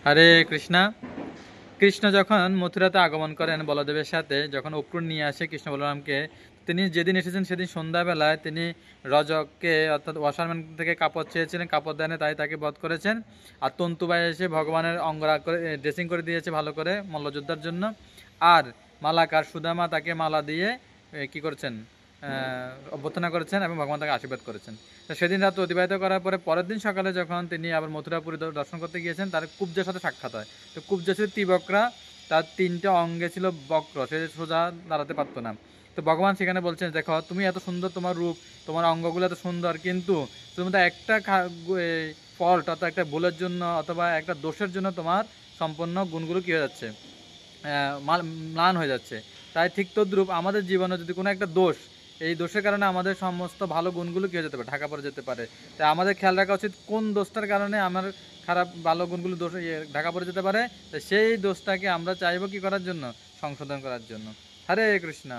হরে কৃষ্ণা। কৃষ্ণ যখন মথুরাতে আগমন করেন বলদেবের সাথে, যখন অক্রুর নিয়ে আসে কৃষ্ণ বলরামকে, তিনি যেদিন এসেছেন সেদিন সন্ধ্যাবেলায় তিনি রজককে অর্থাৎ ওয়াশারম্যান থেকে কাপড় চেয়েছিলেন, কাপড় দেয়নি, তাই তাকে বধ করেছেন। আর তন্তুবাই এসে ভগবানের অঙ্গরাগ করে ড্রেসিং করে দিয়েছে ভালো করে মল্লযোদ্ধার জন্য। আর মালাকার সুদামা তাকে মালা দিয়ে কি করেছেন, অভ্যর্থনা করেছেন এবং ভগবান তাকে আশীর্বাদ করেছেন। তো সেদিন রাত অতিবাহিত করার পরে পরের দিন সকালে যখন তিনি আবার মথুরাপুরী দর্শন করতে গিয়েছেন, তার কুব্জের সাথে সাক্ষাৎ হয়। তো কুব্জ ছিল ত্রিবক্রা, তার তিনটে অঙ্গে ছিল বক্র, সে সোজা দাঁড়াতে পারতো না। তো ভগবান সেখানে বলছেন, দেখো তুমি এত সুন্দর, তোমার রূপ, তোমার অঙ্গগুলো এত সুন্দর, কিন্তু তুমি একটা ফল্ট অর্থাৎ একটা ভুলের জন্য অথবা একটা দোষের জন্য তোমার সম্পূর্ণ গুণগুলো কী হয়ে যাচ্ছে, ম্লান হয়ে যাচ্ছে। তাই ঠিক তদ্রূপ আমাদের জীবনে যদি কোনো একটা দোষ, এই দোষের কারণে আমাদের সমস্ত ভালো গুণগুলো কী হয়ে যেতে পারে, ঢাকা পড়ে যেতে পারে। তাই আমাদের খেয়াল রাখা উচিত কোন দোষটার কারণে আমার খারাপ ভালো গুণগুলো দোষ ঢাকা পড়ে যেতে পারে। তাই সেই দোষটাকে আমরা চাইবো কি করার জন্য, সংশোধন করার জন্য। হরে কৃষ্ণ।